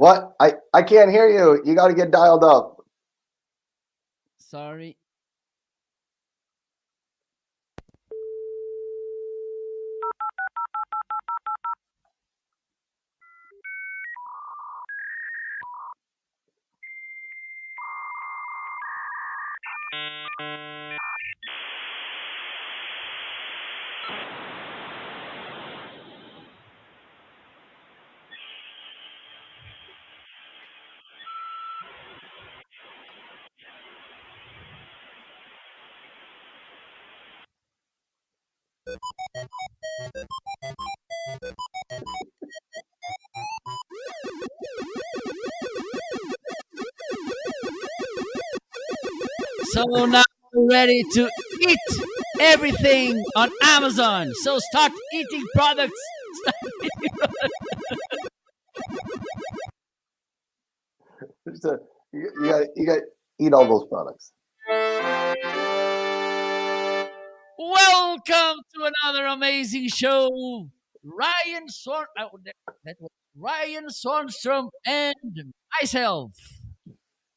What? I can't hear you. You got to get dialed up. Sorry. So now we're ready to eat everything on Amazon. So start eating products. Start eating products. You got to eat all those products. Welcome to another amazing show. That was Ryan Swanstrom and myself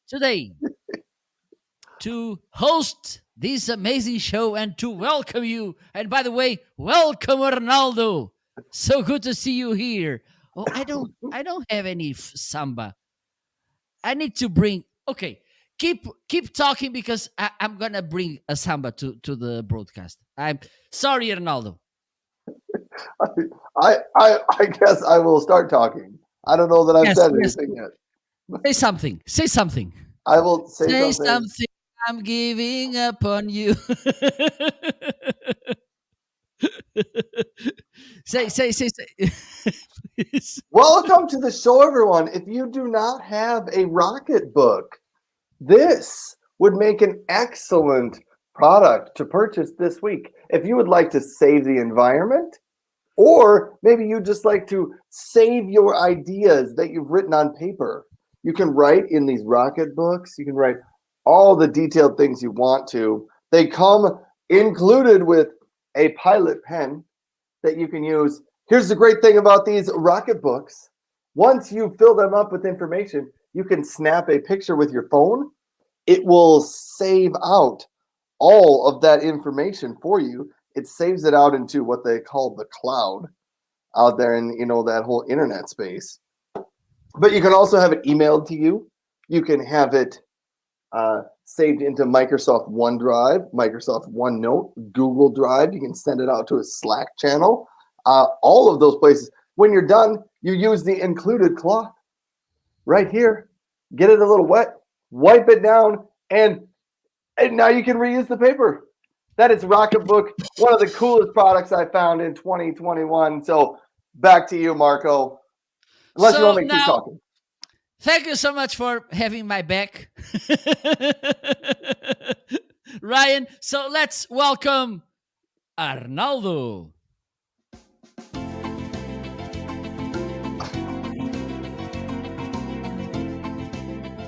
today to host this amazing show and to welcome you. And by the way, welcome Ronaldo. So good to see you here. Oh, I don't have any samba. I need to bring. Okay, keep talking because I'm gonna bring a samba to the broadcast. I'm sorry, Ronaldo. I guess I will start talking. I don't know that I've Yes, said yes. anything yet. Say something. Say something. I will say Say something. something. I'm giving up on you. say. Please. Welcome to the show, everyone. If you do not have a Rocket book, this would make an excellent product to purchase this week. If you would like to save the environment, or maybe you just like to save your ideas that you've written on paper, you can write in these Rocket books. You can write all the detailed things you want to. They come included with a pilot pen that you can use. Here's the great thing about these Rocket books. Once you fill them up with information, you can snap a picture with your phone. It will save out all of that information for you. It saves it out into what they call the cloud out there in, that whole internet space. But you can also have it emailed to you. You can have it saved into Microsoft OneDrive, Microsoft OneNote, Google Drive. You can send it out to a Slack channel. All of those places. When you're done, you use the included cloth right here. Get it a little wet, wipe it down, and now you can reuse the paper. That is Rocketbook, one of the coolest products I found in 2021. So back to you, Marco. Unless you want me to keep talking. Thank you so much for having my back, Ryan. So let's welcome Arnaldo.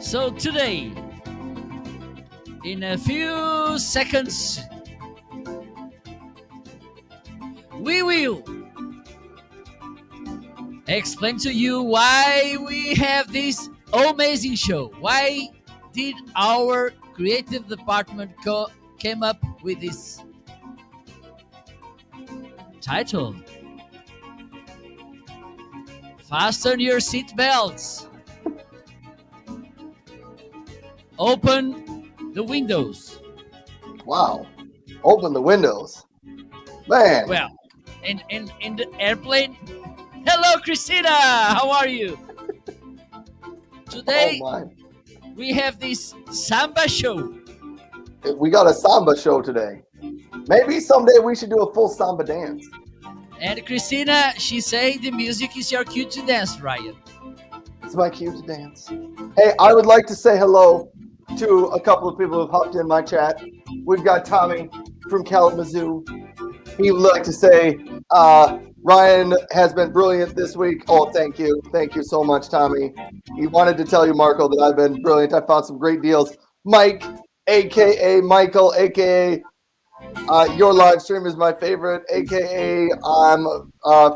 So today, in a few seconds, we will explain to you why we have this amazing show. Why did our creative department came up with this title? Fasten your seatbelts. Open the windows. Wow. Open the windows. Man. Well, in the airplane. Hello, Christina. How are you? Today, we have this samba show. We got a samba show today. Maybe someday we should do a full samba dance. And Christina, she say the music is your cue to dance, Ryan. It's my cue to dance. Hey, I would like to say hello to a couple of people who've hopped in my chat. We've got Tommy from Kalamazoo. He would like to say, Ryan has been brilliant this week. Oh, thank you. Thank you so much, Tommy. He wanted to tell you, Marco, that I've been brilliant. I found some great deals. Mike, a.k.a. Michael, a.k.a. Your live stream is my favorite, aka I'm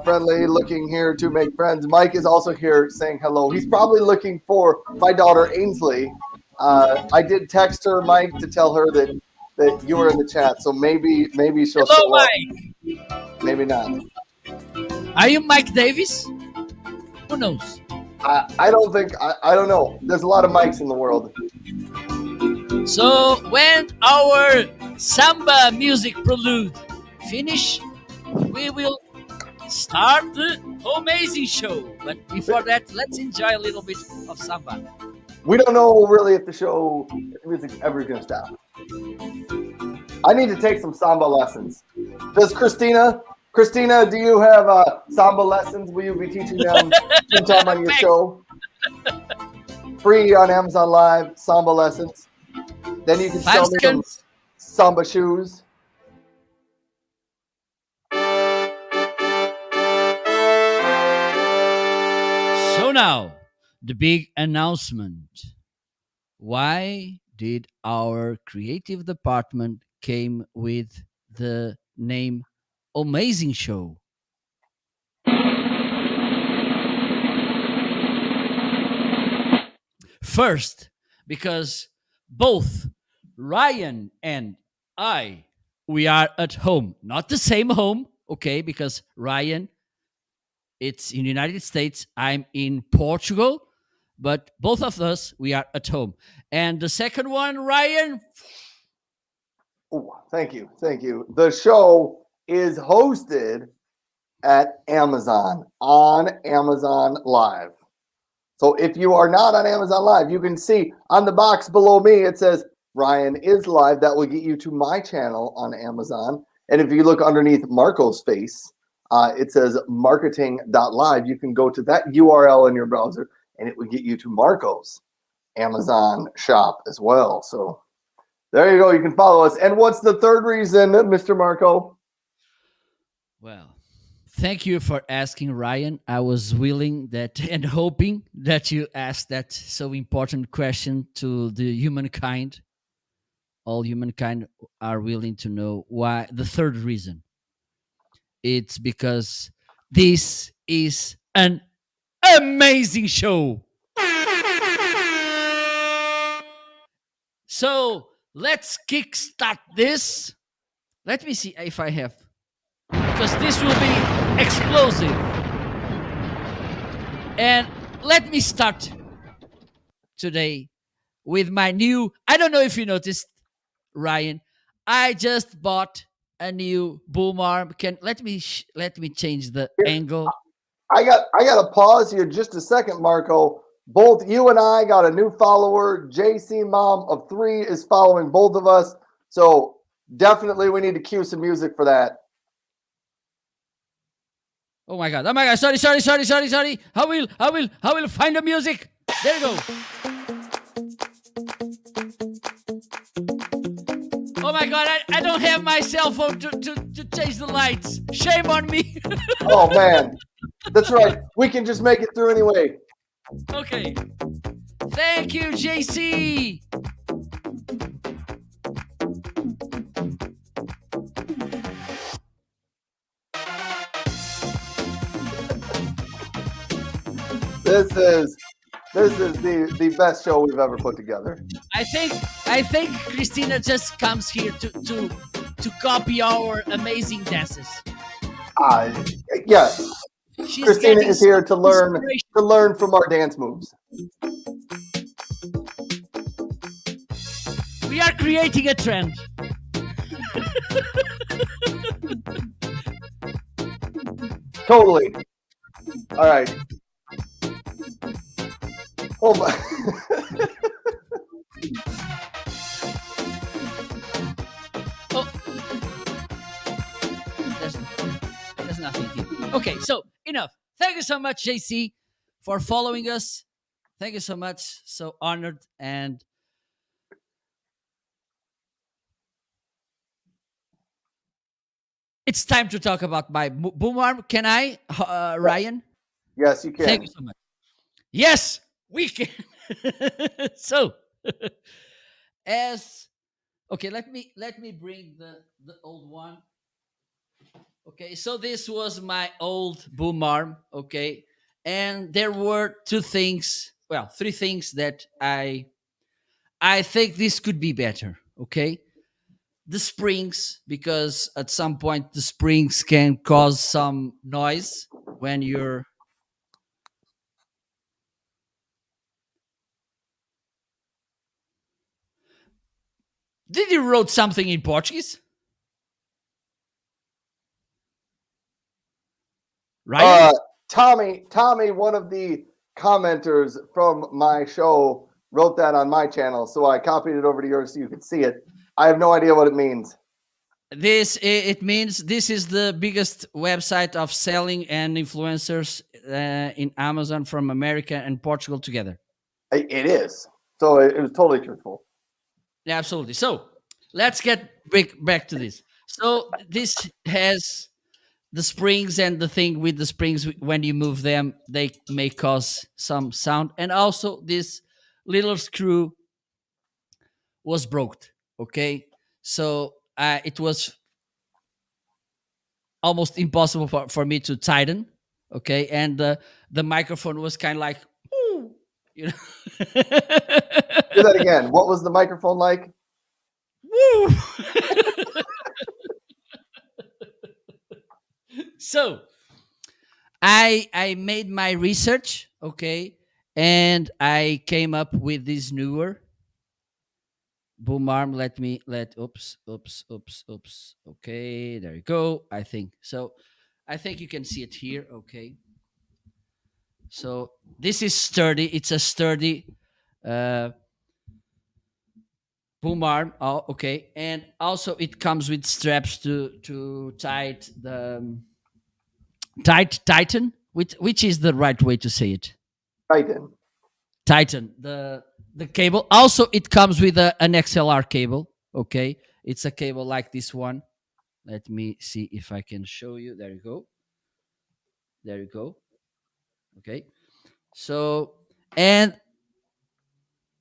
friendly, looking here to make friends. Mike is also here saying hello. He's probably looking for my daughter Ainsley. I did text her, Mike, to tell her that you were in the chat. So maybe she'll Hello, show up. Mike. Maybe not. Are you Mike Davis? Who knows? I don't think I don't know. There's a lot of mics in the world. So when our samba music prelude finish, we will start the Homeazin Show. But before that, let's enjoy a little bit of samba. We don't know really if the music's ever gonna stop. I need to take some samba lessons. Does Christina, do you have samba lessons? Will you be teaching them sometime on your show? Free on Amazon Live, samba lessons. Then you can 5 show me them seconds. samba shoes. So now, the big announcement. Why did our creative department came with the name Homeazin Show? First, because both Ryan and I, we are at home. Not the same home, okay? Because Ryan, it's in the United States. I'm in Portugal. But both of us, we are at home. And the second one, Ryan. Ooh, thank you. The show is hosted at Amazon on Amazon Live. So if you are not on Amazon Live, you can see on the box below me, it says Ryan is live. That will get you to my channel on Amazon. And if you look underneath Marco's face, it says marketing.live. You can go to that URL in your browser and it will get you to Marco's Amazon shop as well. So there you go. You can follow us. And what's the third reason, Mr. Marco? Well, thank you for asking, Ryan. I was willing that and hoping that you asked that so important question to the humankind. All humankind are willing to know why. The third reason. It's because this is an amazing show. So let's kickstart this. Let me see if I have, because this will be explosive. And let me start today with my new. I don't know if you noticed, Ryan. I just bought a new boom arm. Let me change the angle. I got to pause here just a second, Marco. Both you and I got a new follower. JC Mom of 3 is following both of us. So definitely we need to cue some music for that. Oh my god. Sorry. I will find the music. There you go. Oh my god, I don't have my cell phone to change the lights. Shame on me. Oh man. That's right. We can just make it through anyway. Okay. Thank you, JC. This is the best show we've ever put together. I think Christina just comes here to copy our amazing dances. Yes. She's Christina is here to learn inspiration. from our dance moves. We are creating a trend. Totally. All right. Hold on. Oh, there's nothing here. Okay, so enough. Thank you so much, JC, for following us. Thank you so much. So honored. And it's time to talk about my boom arm. Can I, Ryan? Yes, you can. Thank you so much. Yes, we can. So, as Okay, let me bring the old one. Okay, so this was my old boom arm. Okay, and there were two things, well, three things that I think this could be better. Okay, the springs, because at some point the springs can cause some noise when you're. Did you wrote something in Portuguese, Ryan? Uh, Tommy, one of the commenters from my show, wrote that on my channel, so I copied it over to yours so you could see it. I have no idea what it means. This it means this is the biggest website of selling and influencers in Amazon from America and Portugal together. It is. So it was totally truthful. Yeah, absolutely. So let's get back to this. So this has the springs, and the thing with the springs, when you move them, they may cause some sound. And also this little screw was broke. Okay, so it was almost impossible for me to tighten. Okay, and the microphone was kind of like, "Ooh," you know. Do that again. What was the microphone like? Woo! So I made my research, okay, and I came up with this newer boom arm. Oops. Okay, there you go. I think so. I think you can see it here. Okay, so this is sturdy. It's a sturdy uh, boom arm. Oh, okay, and also it comes with straps to tighten. Which is the right way to say it? Titan. Tighten the cable. Also, it comes with an XLR cable. Okay, it's a cable like this one. Let me see if I can show you. There you go. There you go. Okay. So, and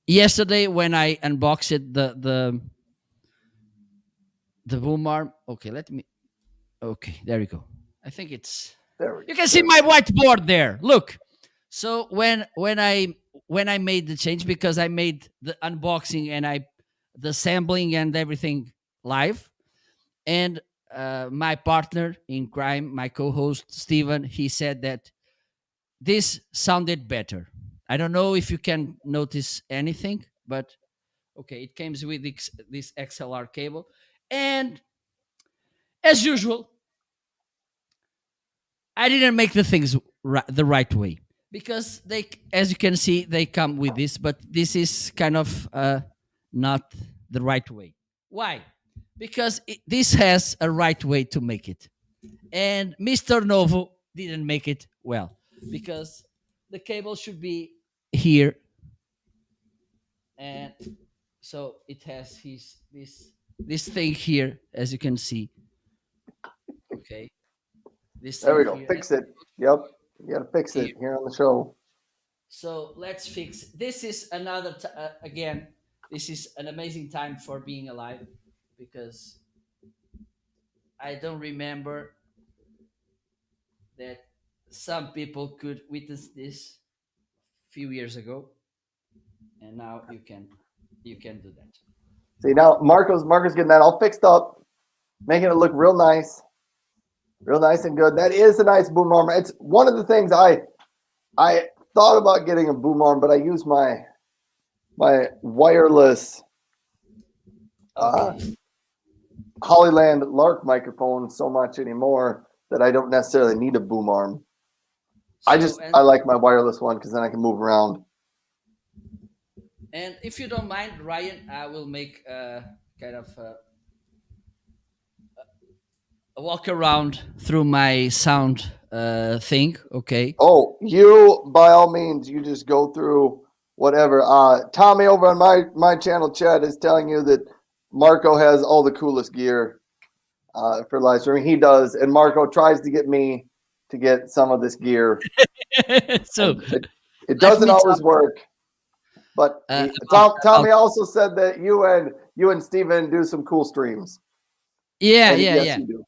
yesterday when I unboxed it, the boom arm. Okay, let me. Okay, there you go. I think it's. There we You go. can see my whiteboard there. Look. So when I made the change, because I made the unboxing and the sampling and everything live, and my partner in crime, my co-host Steven, he said that this sounded better. I don't know if you can notice anything, but okay, it comes with this XLR cable, and as usual, I didn't make the things the right way, because they, as you can see, they come with this, but this is kind of not the right way. Why? Because this has a right way to make it, and Mr. Novo didn't make it well, because the cable should be here, and so it has this thing here, as you can see. Okay, this There thing we go. here. Fix it. Yep. You got to fix Here. it here on the show. So let's fix. This is another again. This is an amazing time for being alive, because I don't remember that some people could witness this few years ago, and now you can do that. See, now Marco's getting that all fixed up, making it look real nice and good. That is a nice boom arm. It's one of the things I thought about getting a boom arm, but I use my wireless Okay. Hollyland Lark microphone so much anymore that I don't necessarily need a boom arm. So, I like my wireless one because then I can move around. and if you don't mind, Ryan, I will make kind of a walk around through my sound thing. Okay. Oh, you by all means, you just go through whatever. Tommy over on my channel chat is telling you that Marco has all the coolest gear for live streaming. He does, and Marco tries to get me to get some of this gear. So It doesn't me always work. But about Tommy also said that you and Steven do some cool streams. yeah, And yeah, yes, yeah, you do.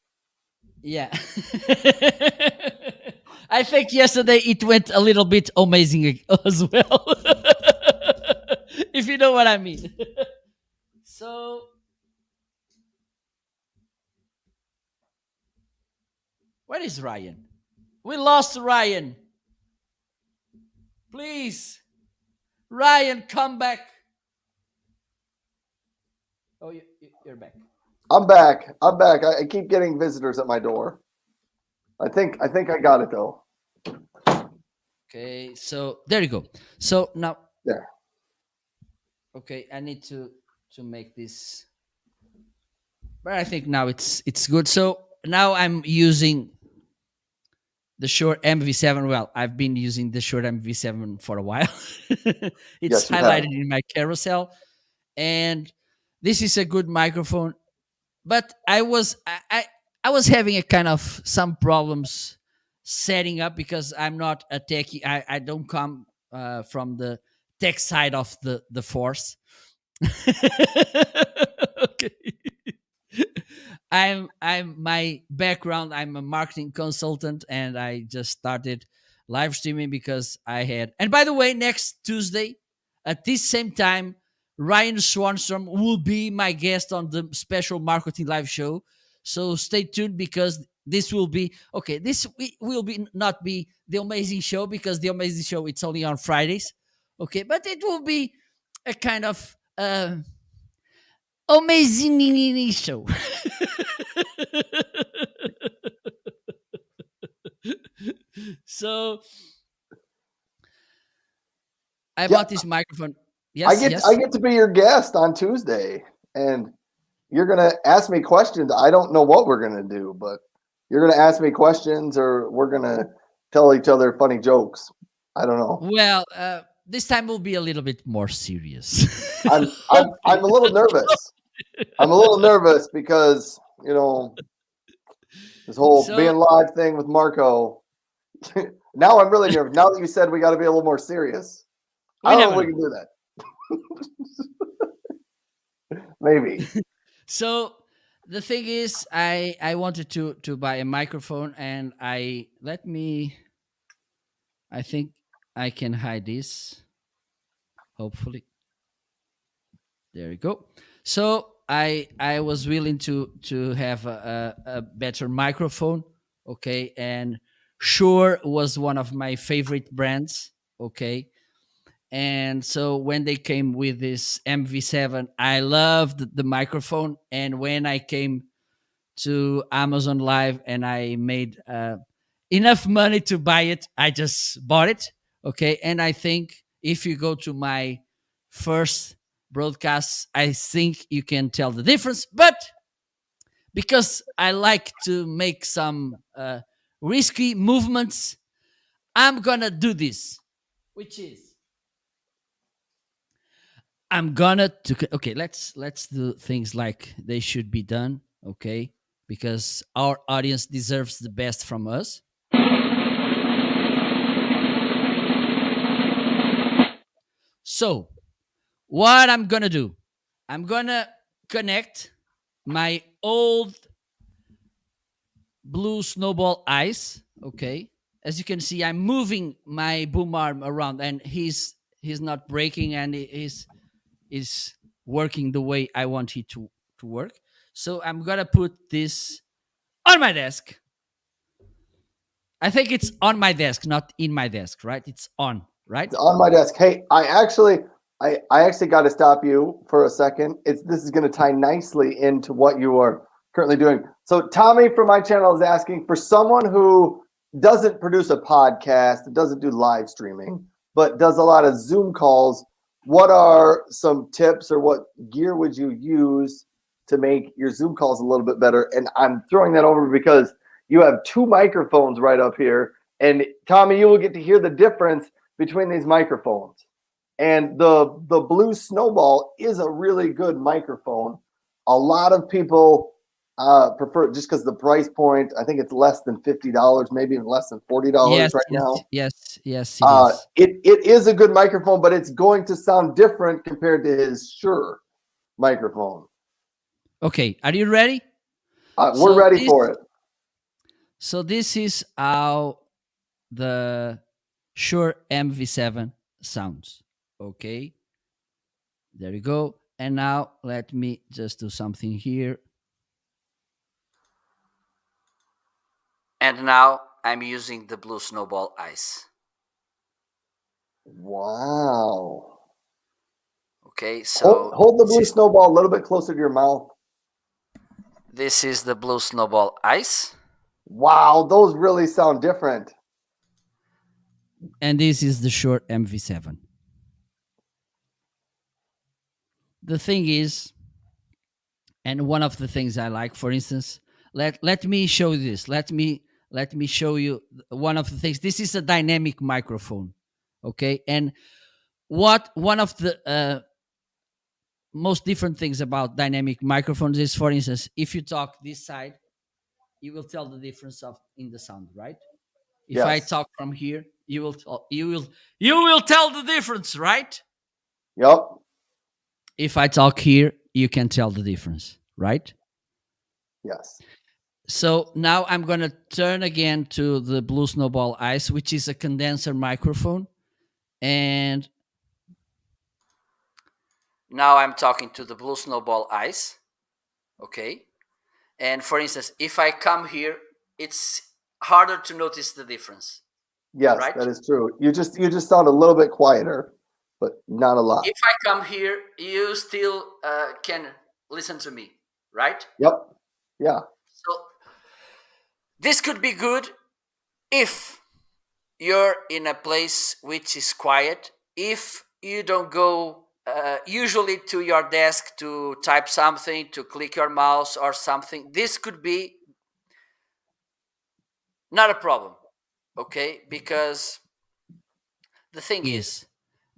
yeah. I think yesterday it went a little bit amazing as well. If you know what I mean. So, where is Ryan? We lost Ryan. Please, Ryan, come back. Oh, you're back. I'm back. I'm back. I keep getting visitors at my door. I think I got it though. Okay, so there you go. So now, There. okay, I need to make this, but I think now it's good. So now I'm using the Shure MV7. Well, I've been using the Shure MV7 for a while. It's Yes, you have. highlighted in my carousel, and this is a good microphone. But I was having a kind of some problems setting up because I'm not a techie. I don't come from the tech side of the force. Okay. I'm my background, I'm a marketing consultant, and I just started live streaming because I had, and by the way, next Tuesday at this same time, Ryan Swanstrom will be my guest on the special marketing live show. So stay tuned because this will be okay. Will be not be the amazing show because the amazing show it's only on Fridays. Okay, but it will be a kind of amazing show. So I Yeah, bought this microphone. Yes, I yes. get to be your guest on Tuesday, and you're gonna ask me questions. I don't know what we're gonna do, but you're gonna ask me questions, or we're gonna tell each other funny jokes. I don't know. Well, this time will be a little bit more serious. I'm a little nervous. I'm a little nervous because this whole So being live thing with Marco. Now I'm really nervous. Now that you said we got to be a little more serious, I we don't know never if we know. can do that. Maybe. So the thing is, I wanted to buy a microphone, and I think I can hide this. Hopefully, there you go. So I was willing to have a better microphone, okay, and Shure was one of my favorite brands, okay. And so when they came with this MV7, I loved the microphone. And when I came to Amazon Live and I made enough money to buy it, I just bought it. Okay. And I think if you go to my first broadcast, I think you can tell the difference. But because I like to make some risky movements, I'm going to do this, which is I'm gonna to okay. Let's do things like they should be done. Okay, because our audience deserves the best from us. So what I'm gonna do? I'm gonna connect my old blue snowball ice. Okay, as you can see, I'm moving my boom arm around, and he's not breaking, and is working the way I want it to work. So I'm gonna put this on my desk. I think it's on my desk, not in my desk, right? It's on, right? It's on my desk. Hey, I actually got to stop you for a second. This is going to tie nicely into what you are currently doing. So Tommy from my channel is asking for someone who doesn't produce a podcast, doesn't do live streaming, but does a lot of Zoom calls. What are some tips or what gear would you use to make your Zoom calls a little bit better? And I'm throwing that over because you have two microphones right up here. And Tommy, you will get to hear the difference between these microphones. And the Blue Snowball is a really good microphone. A lot of people prefer just because the price point. I think it's less than $50, maybe even less than $40 Yes, right yes, now. yes, yes, it is. It is a good microphone, but it's going to sound different compared to his Shure microphone. Okay, are you ready? We're So ready this, for it. so this is how the Shure MV7 sounds. Okay, there you go. And now let me just do something here. And now I'm using the Blue Snowball Ice. Wow. Okay, so Hold the blue snowball a little bit closer to your mouth. this is the Blue Snowball Ice. Wow, those really sound different. And this is the Shure MV7. The thing is, and one of the things I like, for instance, let me show you this. Let me show you one of the things. This is a dynamic microphone, okay? And what one of the most different things about dynamic microphones is, for instance, if you talk this side, you will tell the difference of in the sound, right? If I Yes. talk from here, you will tell the difference, right? Yep. If I talk here, you can tell the difference, right? Yes. So now I'm going to turn again to the Blue Snowball Ice, which is a condenser microphone. And now I'm talking to the Blue Snowball Ice. Okay. And for instance, if I come here, it's harder to notice the difference. Yes, Right? that is true. You just sound a little bit quieter, but not a lot. If I come here, you still can listen to me, right? Yep. Yeah. So this could be good if you're in a place which is quiet, if you don't go usually to your desk to type something, to click your mouse or something. This could be not a problem, okay? Because the thing is,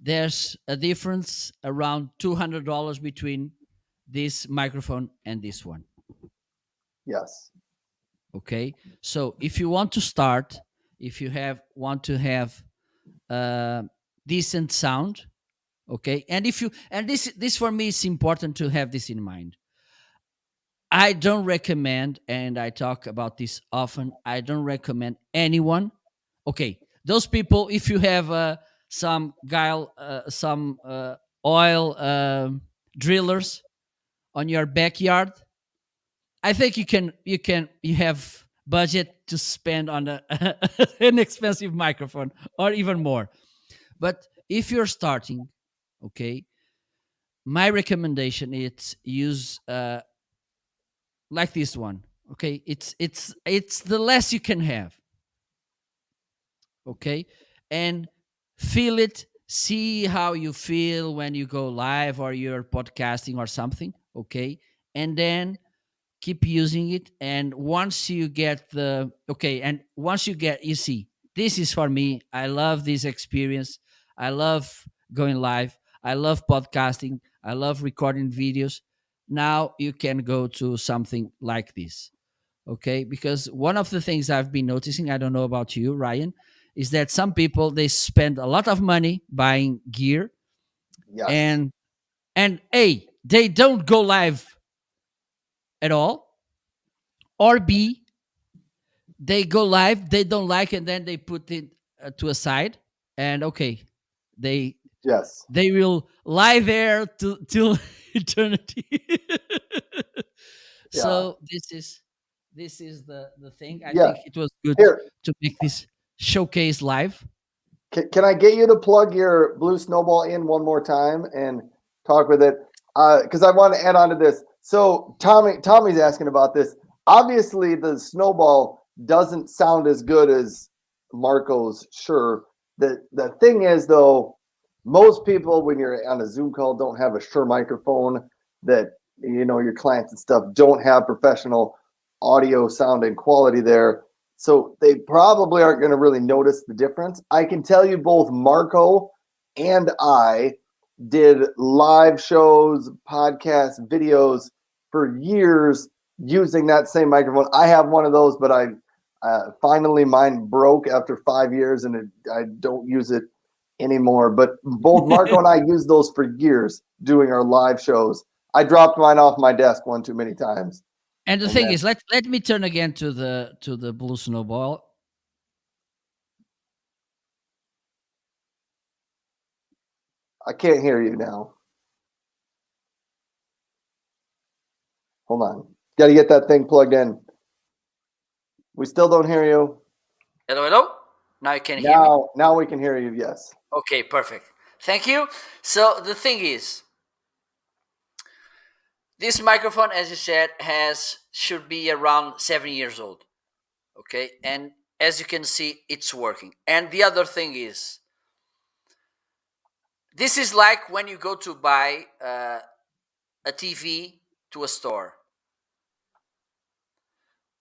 there's a difference around $200 between this microphone and this one. Yes. Okay, so if you want to start, if you want to have decent sound, okay, and if you and this for me is important to have this in mind. I don't recommend, and I talk about this often, I don't recommend anyone, okay, those people, if you have some guile some oil drillers on your backyard, I think you have budget to spend on an expensive microphone or even more. But if you're starting, okay, my recommendation is use like this one. Okay, it's the less you can have. Okay, and feel it. See how you feel when you go live or you're podcasting or something. Okay, and then keep using it, and once you get you see, this is for me, I love this experience, I love going live, I love podcasting, I love recording videos. Now you can go to something like this, okay? Because one of the things I've been noticing, I don't know about you, Ryan, is that some people, they spend a lot of money buying gear, Yes. and A, they don't go live at all, or B, they go live, they don't like, and then they put it to a side, and okay, they Yes. they will lie there till eternity. Yeah. So this is the thing. I Yeah. think it was good Here, to make this showcase live. can I get you to plug your blue snowball in one more time and talk with it? Because I want to add on to this. So Tommy's asking about this. Obviously, the snowball doesn't sound as good as Marco's. Sure. The thing is, though, most people when you're on a Zoom call don't have a Shure microphone. That your clients and stuff don't have professional audio sound and quality there. So they probably aren't going to really notice the difference. I can tell you both Marco and I did live shows, podcasts, videos for years using that same microphone. I have one of those, but I finally mine broke after 5 years, and I don't use it anymore. But both Marco and I used those for years doing our live shows. I dropped mine off my desk one too many times. And the And thing then is, let me turn again to the blue snowball. I can't hear you now. Hold on. Got to get that thing plugged in. We still don't hear you. Hello, hello. Now you can hear me. Now we can hear you. Yes. Okay, perfect. Thank you. So the thing is, this microphone, as you said, should be around 7 years old. Okay, and as you can see, it's working. And the other thing is, this is like when you go to buy a TV to a store.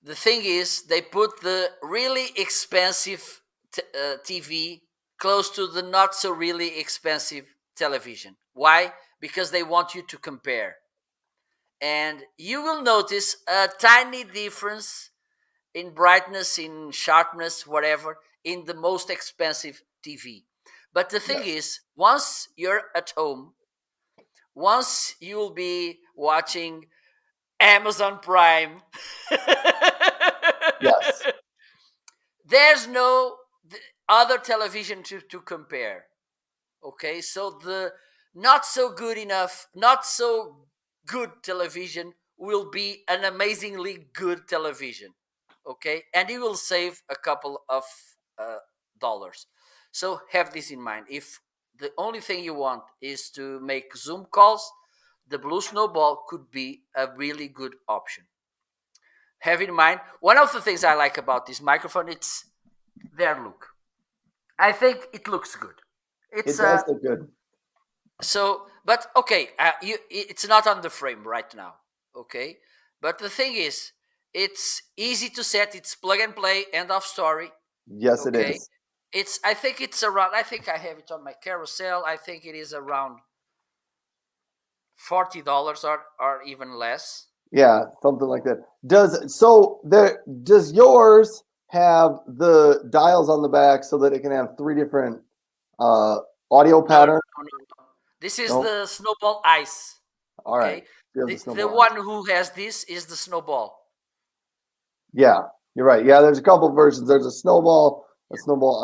The thing is, they put the really expensive TV close to the not so really expensive television. Why? Because they want you to compare. And you will notice a tiny difference in brightness, in sharpness, whatever, in the most expensive TV. But the thing is, once you're at home, once you'll be watching Amazon Prime, Yes. there's no other television to compare. Okay, so the not so good enough, not so good television will be an amazingly good television. Okay, and you will save a couple of dollars. So have this in mind. If the only thing you want is to make Zoom calls, the Blue Snowball could be a really good option. Have in mind, one of the things I like about this microphone, it's their look. I think it looks good. It It's does look good. so, but okay, it's not on the frame right now. Okay, but the thing is, it's easy to set. It's plug and play. End of story. Yes, it Okay, is. I think it's around. I think I have it on my carousel. I think it is around $40 or even less. Yeah, something like that. Does yours have the dials on the back so that it can have three different uh audio No, no, patterns? no, no. This is No. the Snowball Ice. All right. Okay, You have the the snowball. one who has this is the Snowball. Yeah, you're right. Yeah, there's a couple versions. There's a snowball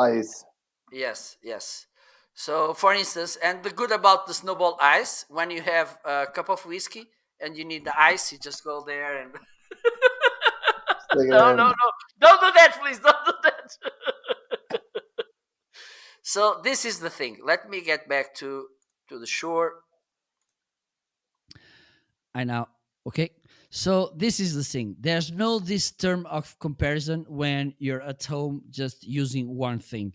ice. Yes, yes. So, for instance, and the good about the Snowball Ice, when you have a cup of whiskey and you need the ice, you just go there and Stick it no, in. no, no, don't do that, please, don't do that. So this is the thing. Let me get back to the shore. I now okay. So this is the thing. There's no this term of comparison when you're at home just using one thing.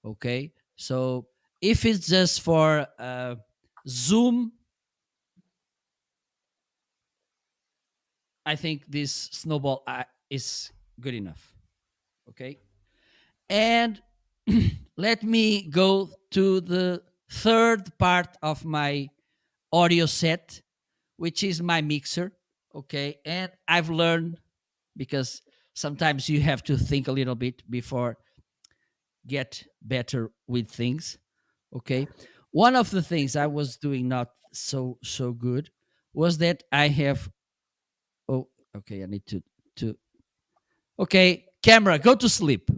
Okay, so if it's just for Zoom, I think this snowball is good enough. Okay, and let me go to the third part of my audio set, which is my mixer. Okay, and I've learned, because sometimes you have to think a little bit before get better with things. Okay, one of the things I was doing not so good was that I have, oh, okay, I need to okay, camera, go to sleep.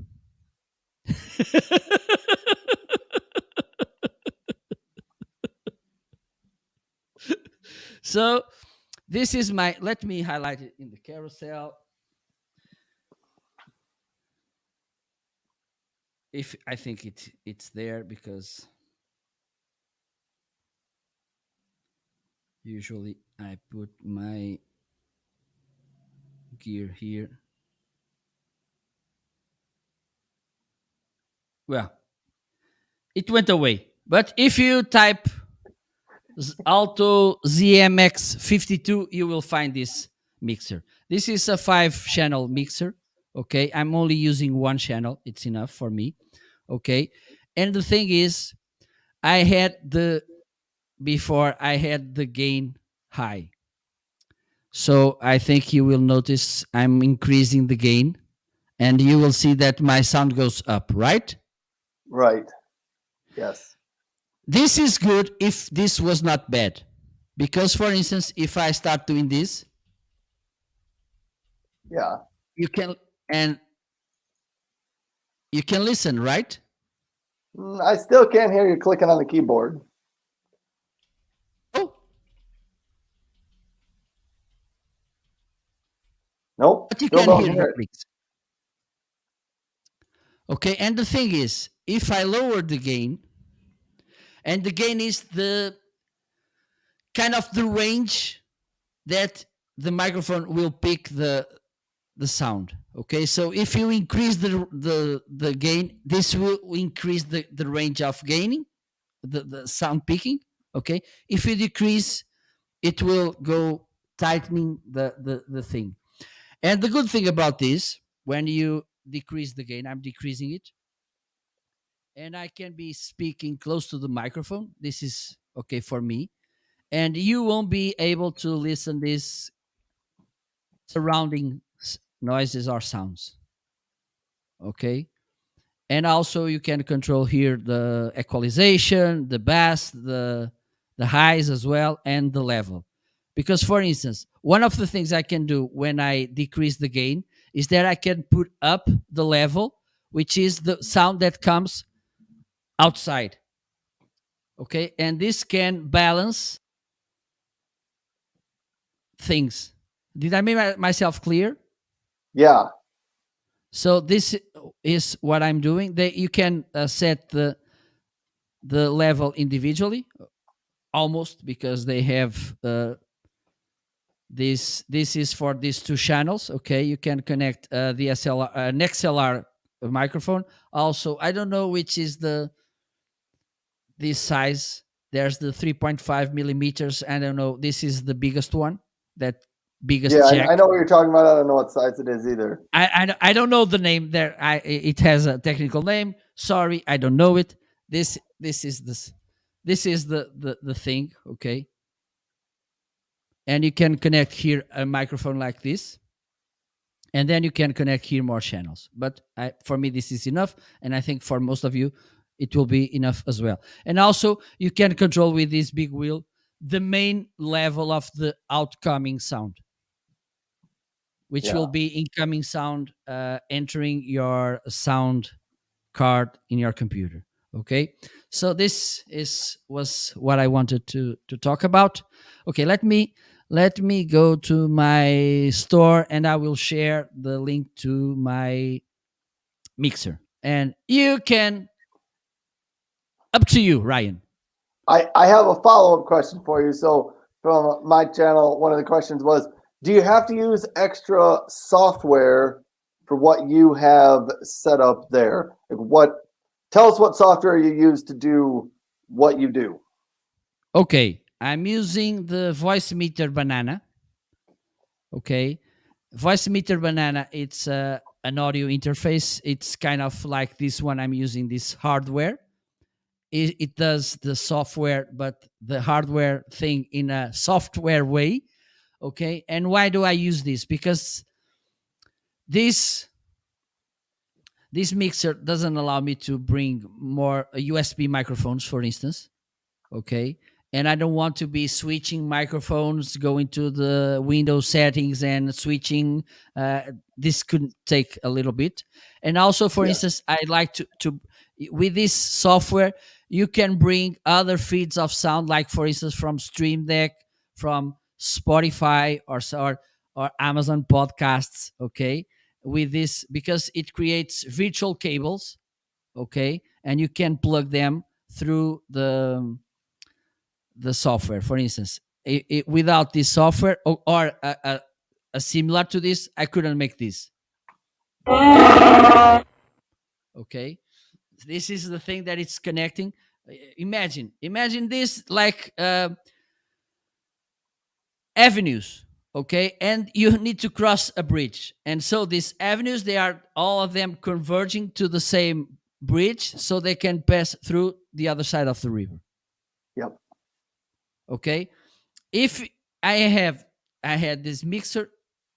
So this is my, let me highlight it in the carousel. If I think it's there, because usually I put my gear here. Well, it went away. But if you type Alto ZMX 52, you will find this mixer. This is a 5-channel mixer. Okay, I'm only using one channel. It's enough for me. Okay, and the thing is, I had the before I had the gain high. So I think you will notice I'm increasing the gain, and you will see that my sound goes up, right? Right. Yes. This is good if this was not bad. Because, for instance, if I start doing this, Yeah. you can, and you can listen, right? I still can't hear you clicking on the keyboard. Oh, Nope. but you Still can don't hear hear the it. clicks. Okay, and the thing is, if I lower the gain, and the gain is the kind of the range that the microphone will pick the sound. Okay, so if you increase the gain, this will increase the range of gaining, the sound picking. Okay, if you decrease, it will go tightening the thing. And the good thing about this, when you decrease the gain, I'm decreasing it, and I can be speaking close to the microphone. This is okay for me, and you won't be able to listen this surrounding noises or sounds. Okay, and also you can control here the equalization, the bass, the highs as well, and the level. Because, for instance, one of the things I can do when I decrease the gain is that I can put up the level, which is the sound that comes outside. Okay, and this can balance things. Did I make myself clear? Yeah. So this is what I'm doing. You can set the level individually, almost, because they have this is for these two channels. Okay, you can connect the SLR, an XLR microphone. Also, I don't know which is this size. There's the 3.5 millimeters. I don't know. This is the biggest one. That biggest Yeah. I jack. know what you're talking about. I don't know what size it is either. I don't know the name there. It has a technical name. Sorry, I don't know it. This is the thing. Okay, and you can connect here a microphone like this, and then you can connect here more channels. But for me, this is enough, and I think for most of you, it will be enough as well. And also, you can control with this big wheel the main level of the outcoming sound, which Yeah. will be incoming sound entering your sound card in your computer. Okay, so this was what I wanted to talk about. Okay, let me go to my store, and I will share the link to my mixer, and you can, up to you, Ryan. I have a follow-up question for you. So from my channel, one of the questions was, do you have to use extra software for what you have set up there? Tell us what software you use to do what you do. Okay, I'm using the voice meter banana. Okay, voice meter banana, it's an audio interface. It's kind of like this one. I'm using this hardware. It does the software, but the hardware thing in a software way. Okay, and why do I use this? Because this this mixer doesn't allow me to bring more USB microphones, for instance. Okay, and I don't want to be switching microphones, going to the Windows settings and switching. This could take a little bit. And also, for Yeah. instance, I like to with this software, you can bring other feeds of sound, like for instance from Stream Deck, from Spotify, or Amazon Podcasts. Okay, with this, because it creates virtual cables. Okay, and you can plug them through the software. For instance, without this software, or a similar to this, I couldn't make this. Okay, this is the thing that it's connecting. Imagine this like avenues. Okay, and you need to cross a bridge, and so these avenues, they are all of them converging to the same bridge, so they can pass through the other side of the river. Yep. Okay, if I have I had this mixer.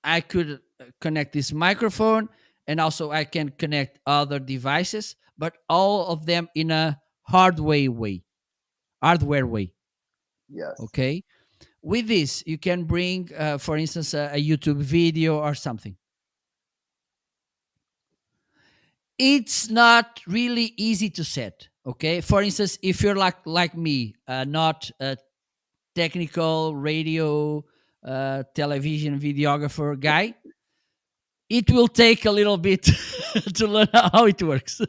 I could connect this microphone, and also I can connect other devices, but all of them in a hardware way. Yes. Okay. With this, you can bring, for instance, a YouTube video or something. It's not really easy to set. Okay. For instance, if you're like me, not a technical radio, television videographer guy, it will take a little bit to learn how it works.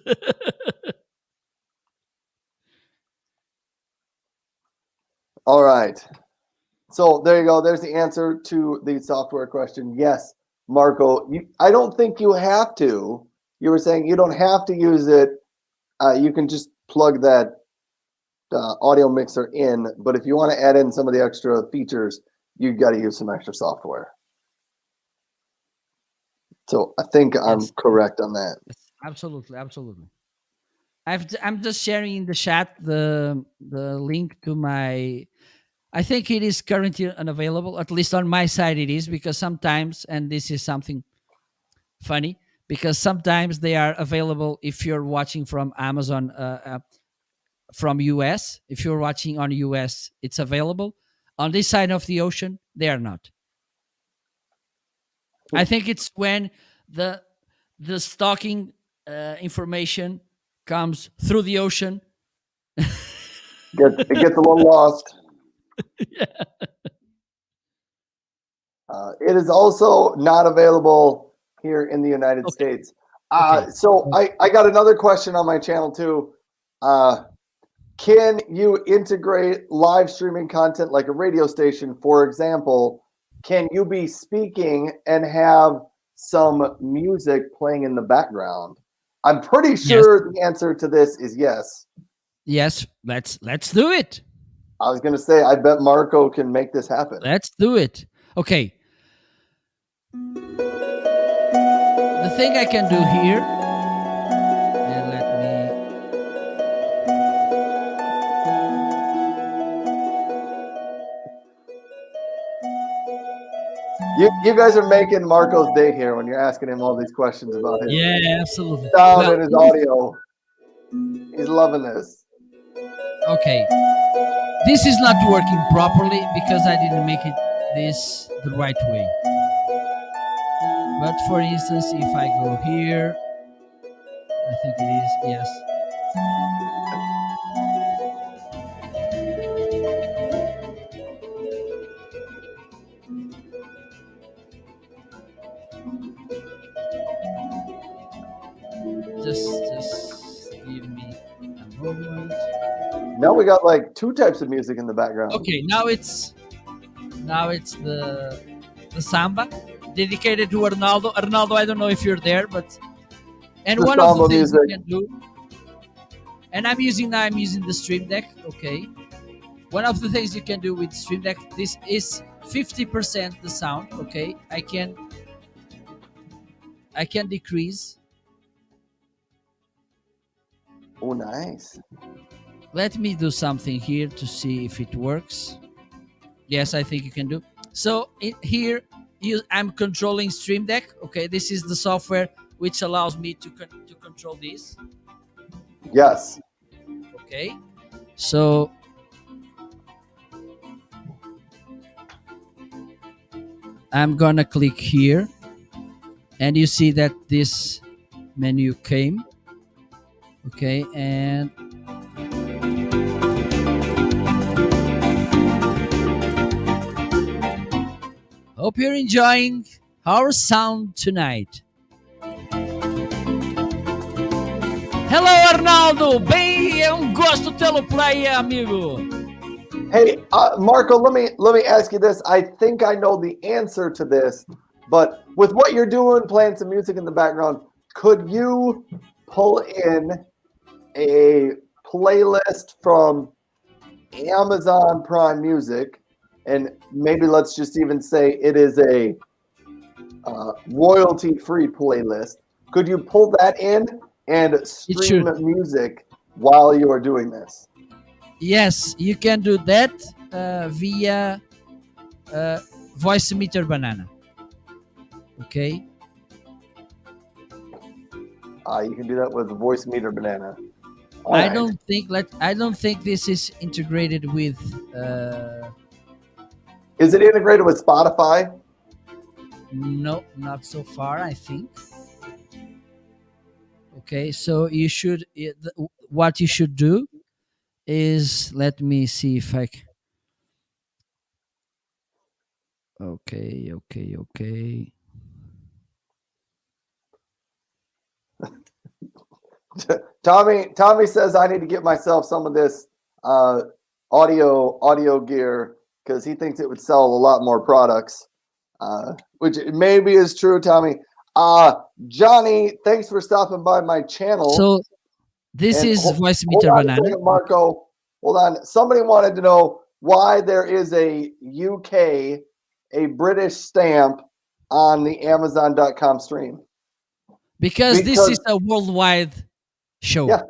All right. So there you go. There's the answer to the software question. Yes, Marco. I don't think you have to. You were saying you don't have to use it. You can just plug that audio mixer in. But if you want to add in some of the extra features, you got to use some extra software. So I think I'm correct on that. Absolutely, absolutely. I'm just sharing in the chat the link to my. I think it is currently unavailable. At least on my side, it is, because sometimes, and this is something funny, because sometimes they are available if you're watching from Amazon, from US. If you're watching on US, it's available. On this side of the ocean, they are not. I think it's when the stalking information comes through the ocean. It gets a little lost. Yeah. It is also not available here in the United States. So I got another question on my channel too. Can you integrate live streaming content like a radio station? For example, can you be speaking and have some music playing in the background? I'm pretty sure the answer to this is yes. Yes, let's do it. I was going to say, I bet Marco can make this happen. Let's do it. Okay. The thing I can do here, and let me. You guys are making Marco's day here when you're asking him all these questions about his absolutely sound and his audio. He's loving this. Okay. This is not working properly because I didn't make this the right way. But for instance, if I go here, I think it is, yes. Just give me a moment. Now we got like two types of music in the background. Okay, now it's the samba dedicated to Arnaldo. Arnaldo, I don't know if you're there, but and one of the things you can do, and I'm using the Stream Deck. Okay, one of the things you can do with Stream Deck, this is 50% the sound. Okay, I can decrease. Oh, nice. Let me do something here to see if it works. Yes, I think you can do. So here, I'm controlling Stream Deck. Okay, this is the software which allows me to control this. Yes. Okay, so I'm gonna click here, and you see that this menu came. Okay, and hope you're enjoying our sound tonight. Hello, Arnaldo! Bem, é gosto tê-lo por aí, amigo. Hey, Marco, let me ask you this. I think I know the answer to this, but with what you're doing, playing some music in the background, could you pull in a playlist from Amazon Prime Music, and maybe let's just even say it is a royalty-free playlist? Could you pull that in and stream music while you are doing this? Yes, you can do that via voice meter banana. Okay. You can do that with voice meter banana. All right. I don't think this is integrated with Is it integrated with Spotify? no, not so far, I think. Okay, so what you should do is, let me see if I okay. Tommy says I need to get myself some of this uh, audio gear because he thinks it would sell a lot more products, which maybe is true. Tommy, Johnny, thanks for stopping by my channel. So this And is voice hold meter on a banana. second, Marco. Hold on. Somebody wanted to know why there is a UK, a British stamp on the Amazon.com stream. Because this is a worldwide show. Yeah,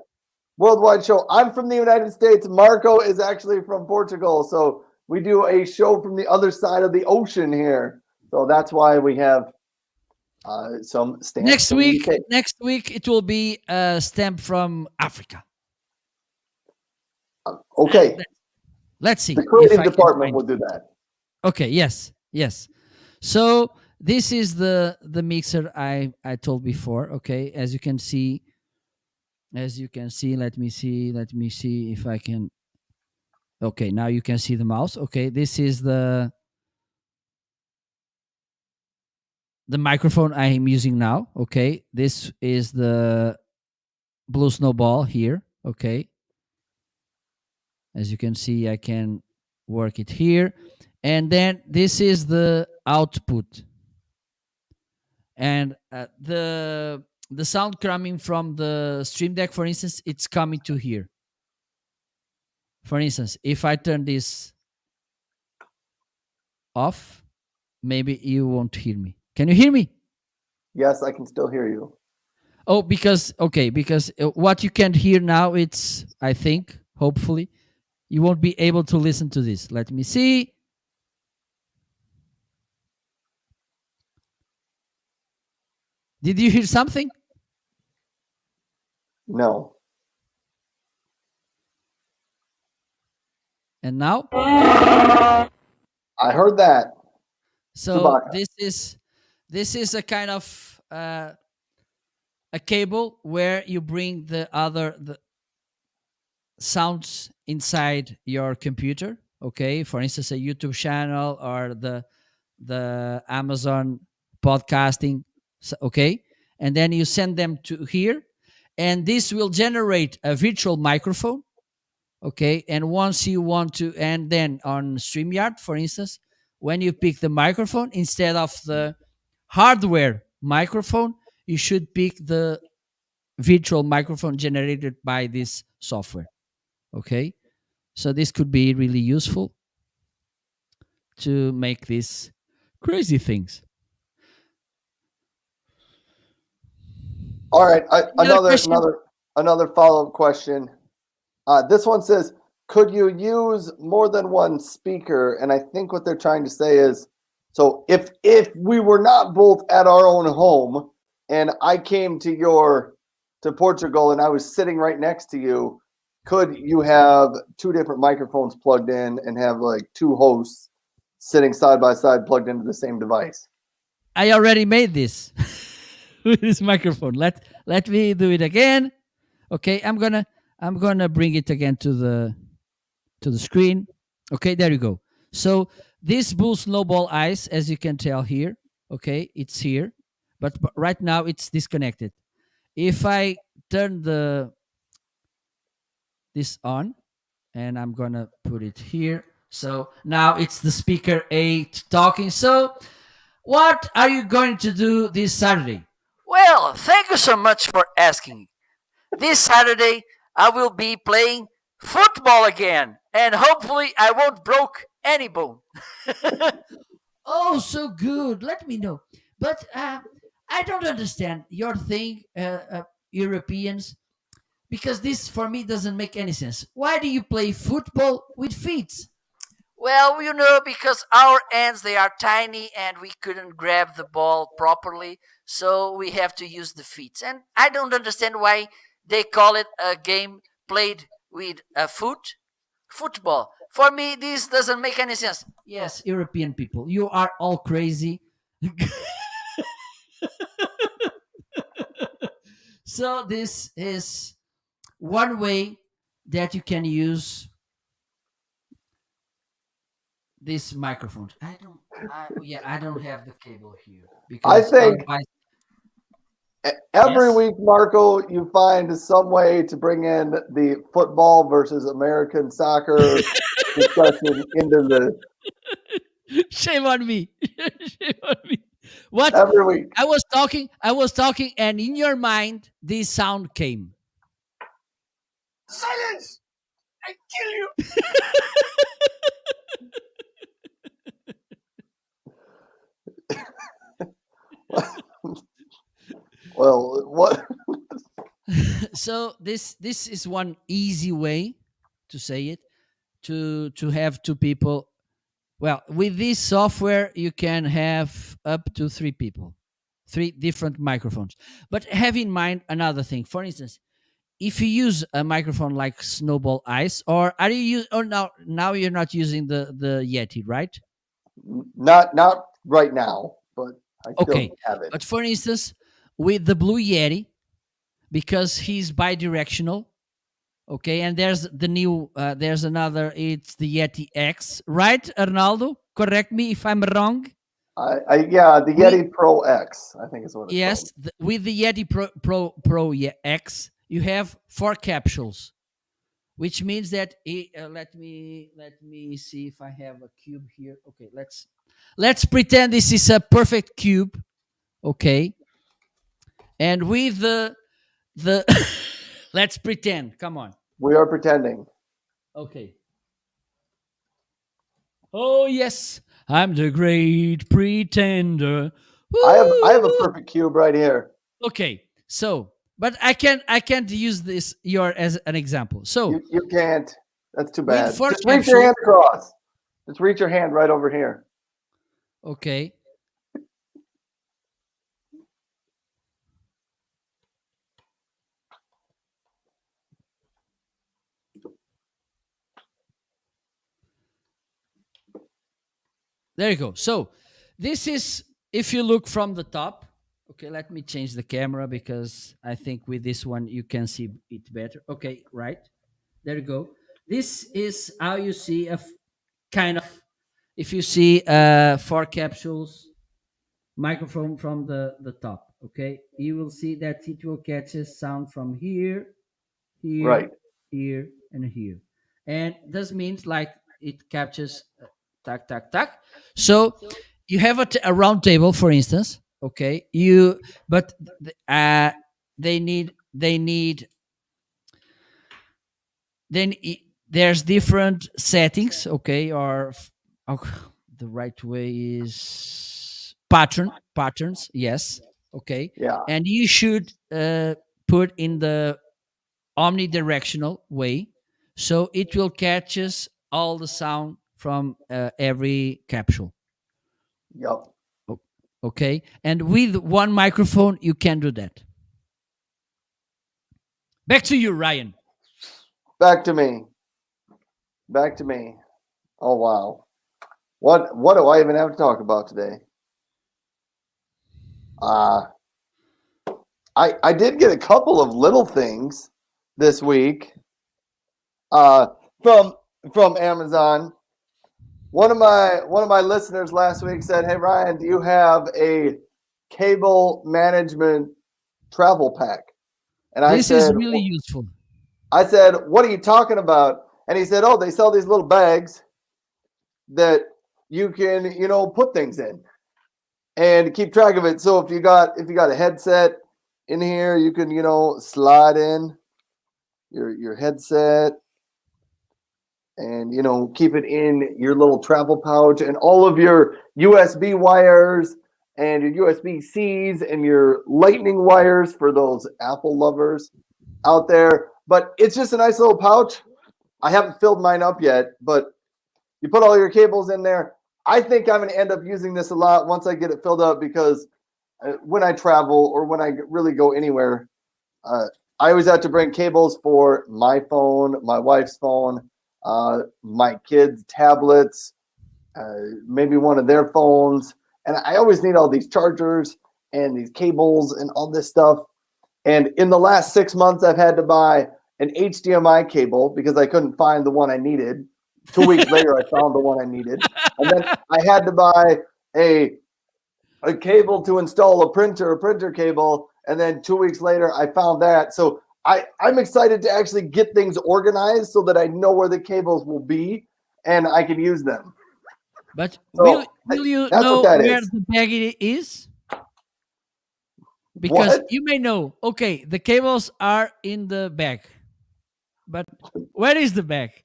worldwide show. I'm from the United States. Marco is actually from Portugal. So we do a show from the other side of the ocean here. So that's why we have some stamps. Next week it will be a stamp from Africa. Okay. Let's see. The creative department will do that. Okay. Yes. So this is the mixer I told before. Okay, as you can see, let me see if I can. Okay, now you can see the mouse. Okay, this is the microphone I am using now. Okay, this is the Blue Snowball here. Okay, as you can see, I can work it here, and then this is the output, and the sound coming from the Stream Deck, for instance, it's coming to here. For instance, if I turn this off, maybe you won't hear me. Can you hear me? Yes, I can still hear you. Oh, because what you can hear now, it's, I think, hopefully, you won't be able to listen to this. Let me see. Did you hear something? No. And now? I heard that. So Chewbacca. this is a kind of a cable where you bring the sounds inside your computer. Okay, for instance, a YouTube channel or the Amazon podcasting. Okay, and then you send them to here, and this will generate a virtual microphone. Okay, and once you want to, and then on StreamYard, for instance, when you pick the microphone, instead of the hardware microphone, you should pick the virtual microphone generated by this software. Okay, so this could be really useful to make these crazy things. All right, another follow-up question. This one says, could you use more than one speaker? And I think what they're trying to say is, so if we were not both at our own home and I came to Portugal and I was sitting right next to you, could you have two different microphones plugged in and have like two hosts sitting side by side plugged into the same device? I already made this with this microphone. Let me do it again. Okay, I'm gonna bring it again to the screen. Okay, there you go. So this Blue Snowball Ice, as you can tell here, okay, it's here, but right now it's disconnected. If I turn this on, and I'm gonna put it here, so now it's the speaker 8 talking. So what are you going to do this Saturday? Well, thank you so much for asking. This Saturday, I will be playing football again, and hopefully, I won't broke any bone. Oh, so good. Let me know. But I don't understand your thing, Europeans, because this for me doesn't make any sense. Why do you play football with feet? Well, because our hands they are tiny and we couldn't grab the ball properly, so we have to use the feet. And I don't understand why they call it a game played with a football. For me, this doesn't make any sense. Yes, European people, you are all crazy. So this is one way that you can use this microphone. I don't have the cable here I because think otherwise, every yes. week, Marco, you find some way to bring in the football versus American soccer discussion into the Shame on me. Shame on me. What? every week. I was talking, and in your mind, this sound came. Silence! I kill you. Well, what? So this is one easy way to say it, to have two people. Well, with this software, you can have up to three people, three different microphones. But have in mind another thing. For instance, if you use a microphone like Snowball Ice, or are you use? Oh, now you're not using the Yeti, right? Not right now, but I Okay, still have it. but for instance, with the Blue Yeti, because he's bi-directional. Okay, and there's the new, there's another. It's the Yeti X, right, Arnaldo? Correct me if I'm wrong. Yeah, the We Yeti Pro X, I think is what it's called. Yes, with the Yeti Pro X, you have four capsules, which means that let me see if I have a cube here. Okay, let's pretend this is a perfect cube. Okay, and with the let's pretend. Come on. We are pretending. Okay. Oh yes, I'm the great pretender. I have a Woo! perfect cube right here. Okay, so but I can't use this your as an example. So You can't. That's too with bad. four Just reach your capsules, hand across. Just reach your hand right over here. okay. There you go. So this is if you look from the top. Okay, let me change the camera because I think with this one you can see it better. Okay, right. There you go. This is how you see kind of if you see four capsules microphone from the top. Okay, you will see that it will catch a sound from here, here, Right. here, and here. And this means like it captures tack, tack, tack. So you have a round table, for instance. Okay, but they need then there's different settings. Okay, oh, the right way is patterns. Yes. Okay, Yeah. and you should put in the omnidirectional way, so it will catches all the sound from every capsule. Yep. O- Okay, and with one microphone, you can do that. Back to you, Ryan. Back to me. Back to me. Oh wow. What do I even have to talk about today? Uh I did get a couple of little things this week. Uh from Amazon. One of my listeners last week said, "Hey Ryan, do you have a cable management travel pack?" And This is really useful. "What are you talking about?" And he said, "Oh, they sell these little bags that you can, put things in and keep track of it. So if you got a headset in here, you can, slide in your headset and keep it in your little travel pouch, and all of your USB wires and your USB-Cs and your lightning wires for those Apple lovers out there. But it's just a nice little pouch. I haven't filled mine up yet, but You put all your cables in there. I think I'm going to end up using this a lot once I get it filled up because when I travel or when I really go anywhere, I always have to bring cables for my phone, my wife's phone, my kids' tablets, maybe one of their phones. And I always need all these chargers and these cables and all this stuff. And in the last 6 months, I've had to buy an HDMI cable because I couldn't find the one I needed. 2 weeks later, I found the one I needed. And then I had to buy a cable to install a printer cable. And then 2 weeks later, I found that. So I'm excited to actually get things organized so that I know where the cables will be and I can use them. But So will you that's know what that where is. the bag is? Because What? you may know, okay, the cables are in the bag. But where is the bag?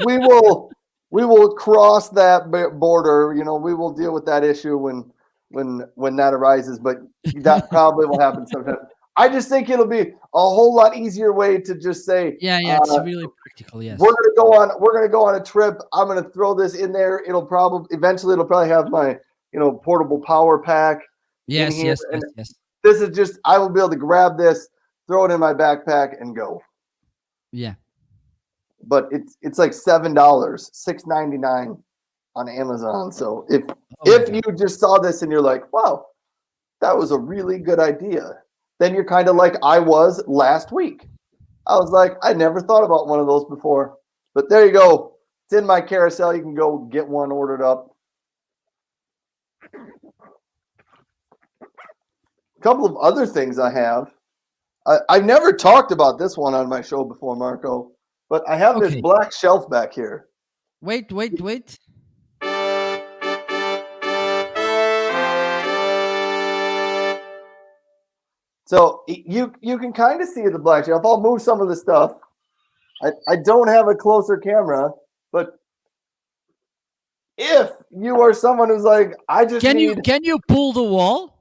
we will cross that border. You know, we will deal with that issue when that arises. But that probably will happen sometime. I just think it'll be a whole lot easier way to just say, Yeah, it's really practical. Yes. we're gonna go on a trip. I'm gonna throw this in there. It'll probably have my portable power pack in Yes, here. yes, And yes, yes. this is just I will be able to grab this, throw it in my backpack, and go. Yeah. But it's like $7, $6.99 on Amazon. So if Oh my you God. just saw this and you're like, wow, that was a really good idea, then you're kind of like I was last week. I was like, I never thought about one of those before. But there you go. It's in my carousel. You can go get one ordered up. A couple of other things I have. I've never talked about this one on my show before, Marco, but I have this Okay. black shelf back here. Wait. So you can kind of see the black shelf. I'll move some of the stuff. I don't have a closer camera, but if you are someone who's like, I just Can need you pull the wall?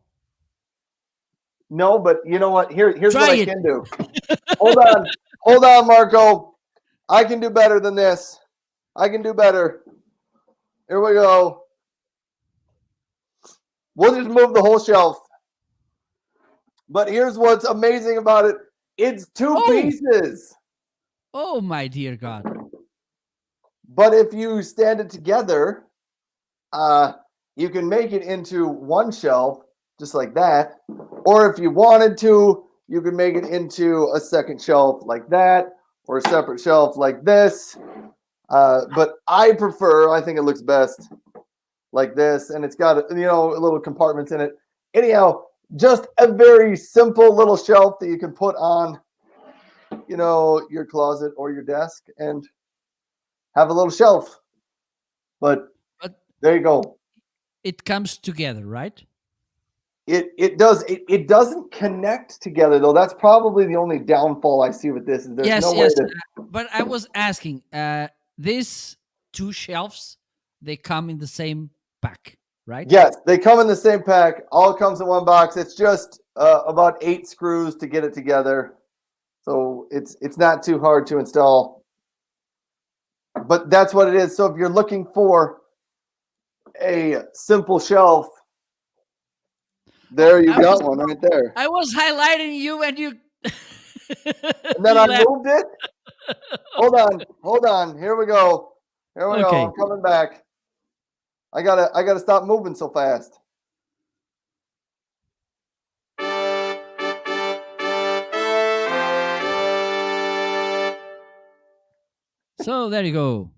no, but you know what? Here's Try what I it. can do. Hold on, Marco. I can do better than this. I can do better. Here we go. We'll just move the whole shelf. But here's what's amazing about it. It's two pieces. Oh my dear God. But if you stand it together, you can make it into one shelf, just like that. Or if you wanted to, you can make it into a second shelf like that, or a separate shelf like this. But I think it looks best like this, and it's got little compartments in it. Anyhow, just a very simple little shelf that you can put on, your closet or your desk, and have a little shelf. But there you go. It comes together, right? It does. It doesn't connect together though. That's probably the only downfall I see with this. Is there's no way to. But I was asking, these two shelves, they come in the same pack, right? Yes, they come in the same pack. All comes in one box. It's just about 8 screws to get it together, so it's not too hard to install. But that's what it is. So if you're looking for a simple shelf, there you got one right there. I was highlighting you, and you. And then I moved it. Hold on. Here we go. I'm coming back. I gotta stop moving so fast. So there you go.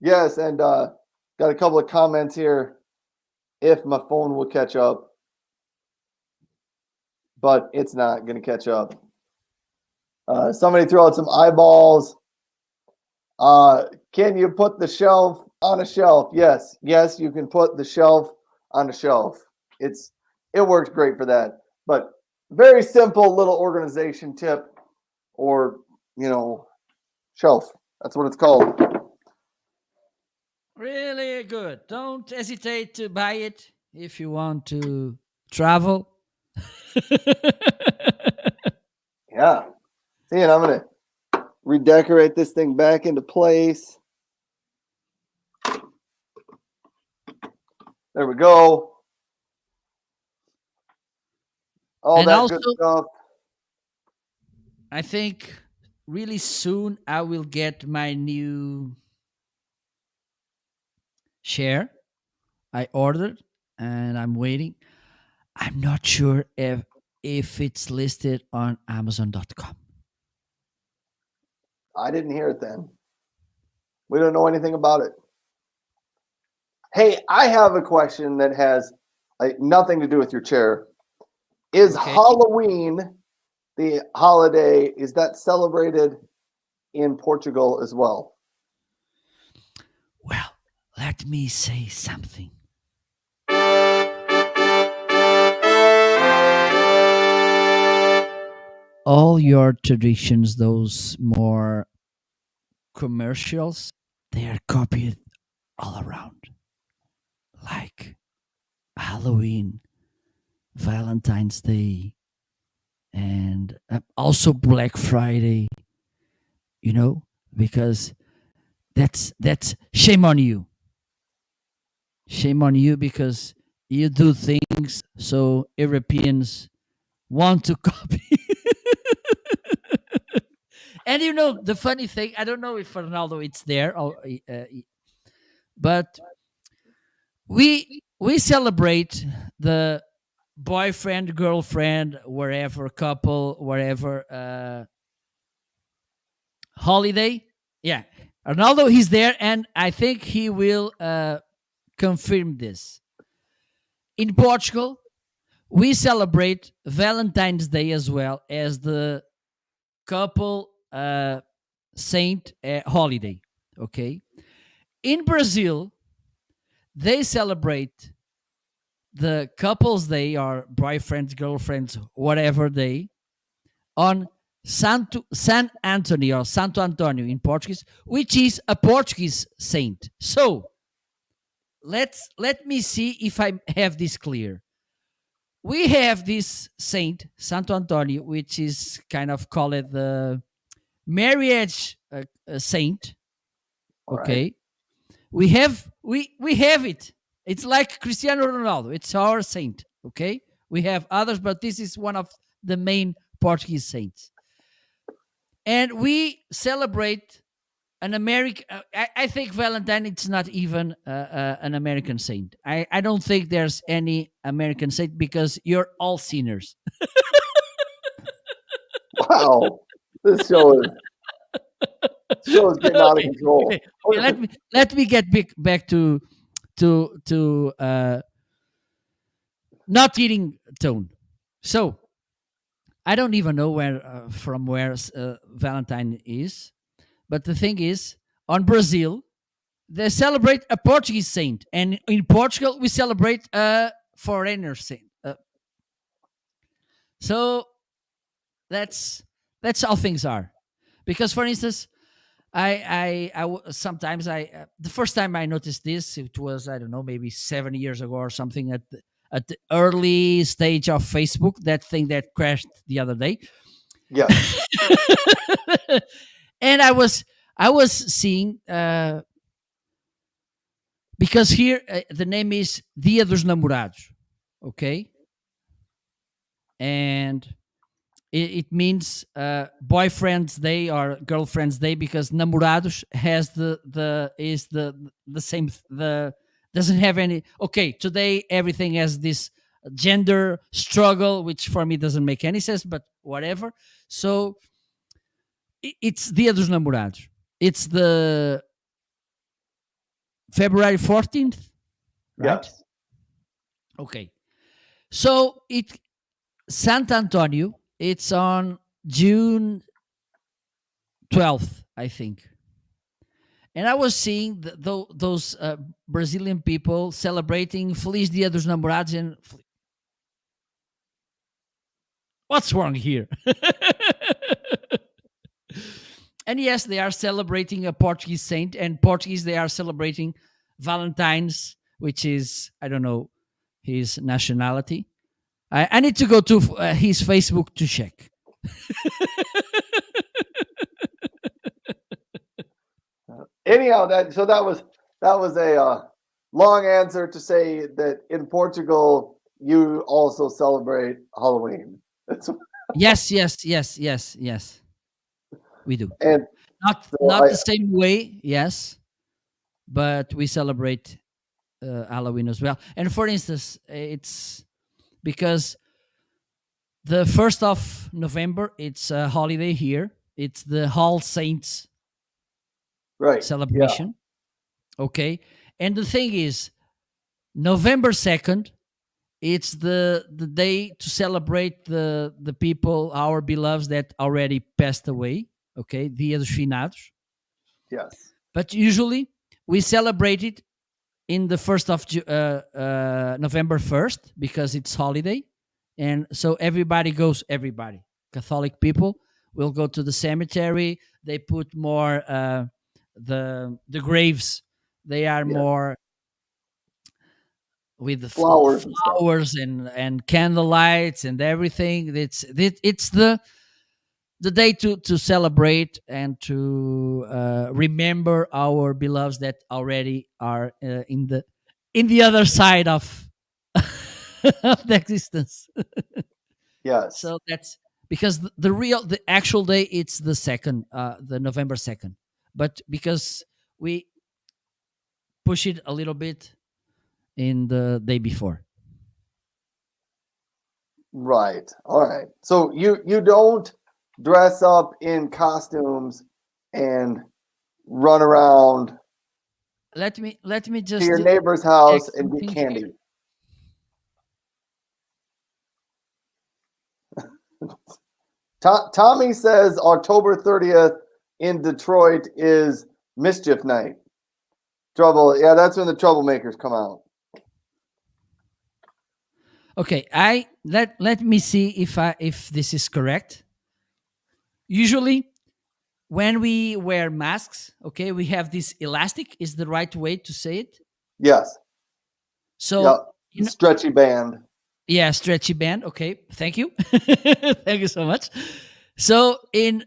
Yes, and got a couple of comments here. If my phone will catch up, but it's not going to catch up. Somebody threw out some eyeballs. Can you put the shelf on a shelf? Yes, you can put the shelf on a shelf. It works great for that. But very simple little organization tip, or shelf. That's what it's called. Really good. Don't hesitate to buy it if you want to travel. Yeah. See, and I'm gonna redecorate this thing back into place. There we go. All And that also, good stuff. I think really soon I will get my new share. I ordered and I'm waiting. I'm not sure if it's listed on Amazon.com. I didn't hear it then. We don't know anything about it. Hey, I have a question that has nothing to do with your chair. Is Okay. Halloween, the holiday, is that celebrated in Portugal as well? Well, let me say something. All your traditions, those more commercials, they are copied all around. Like Halloween, Valentine's Day, and also Black Friday, because that's shame on you. Shame on you because you do things so Europeans want to copy. And the funny thing, I don't know if Ronaldo it's there, but we celebrate the boyfriend, girlfriend, wherever couple, wherever holiday. Yeah, Ronaldo he's there, and I think he will confirm this. In Portugal, we celebrate Valentine's Day as well as the couple saint holiday. Okay, in Brazil, they celebrate the couples day or boyfriends, girlfriends, whatever day on San Antonio or Santo Antonio in Portuguese, which is a Portuguese saint. So let me see if I have this clear. We have this saint, Santo Antonio, which is kind of called the marriage saint. Okay, right. we have it. It's like Cristiano Ronaldo. It's our saint. Okay, we have others, but this is one of the main Portuguese saints, and we celebrate an American. I think Valentine. It's not even an American saint. I don't think there's any American saint because you're all sinners. Wow. This show is getting out of Okay, control. okay. Let me get back to not eating tone. So I don't even know from where Valentine is, but the thing is, on Brazil they celebrate a Portuguese saint, and in Portugal we celebrate a foreigner saint. So that's how things are. Because, for instance, sometimes the first time I noticed this, it was, I don't know, maybe 7 years ago or something, at the early stage of Facebook, that thing that crashed the other day. Yeah. And I was seeing because here the name is Dia dos Namorados, okay, and it means boyfriend's day or girlfriend's day, because namorados has the same, the doesn't have any. Okay, today everything has this gender struggle, which for me doesn't make any sense, but whatever. So it's Dia dos Namorados. It's the February 14th, right? Yes. Okay. So Sant Antonio, it's on June 12th, I think. And I was seeing those Brazilian people celebrating Feliz Dia dos Namorados. And what's wrong here? And yes, they are celebrating a Portuguese saint. And Portuguese, they are celebrating Valentine's, which is, I don't know, his nationality. I need to go to his Facebook to check. Anyhow, that was a long answer to say that in Portugal you also celebrate Halloween. That's, Yes, yes, yes, yes, yes. We do. and so Not the same way, yes, but we celebrate Halloween as well. And for instance, it's because the 1st of November, it's a holiday here. It's the All Saints right, yeah, celebration. Okay. And the thing is, November 2nd, it's the day to celebrate the people, our beloveds that already passed away. Okay. Dia dos Finados. yes, But usually we celebrate it in the 1st of November 1st because it's holiday. And so everybody, Catholic people will go to the cemetery. They put more, the graves, they are yeah, more with the flowers and stuff. flowers and candlelights and everything. It's the day to celebrate and to remember our beloveds that already are in the other side of of the existence. Yes, So that's because the actual day it's the second, the November 2nd, but because we push it a little bit in the day before. right, all right. So you don't dress up in costumes and run around Let me to just your neighbor's check house and get something here. candy. Tommy says October 30th in Detroit is Mischief Night. Trouble, yeah, that's when the troublemakers come out. Okay, I let me see if this is correct. Usually, when we wear masks, okay, we have this elastic. Is the right way to say it? Yes, So, yep. Stretchy band. yeah, stretchy band. Okay, thank you, thank you so much. So in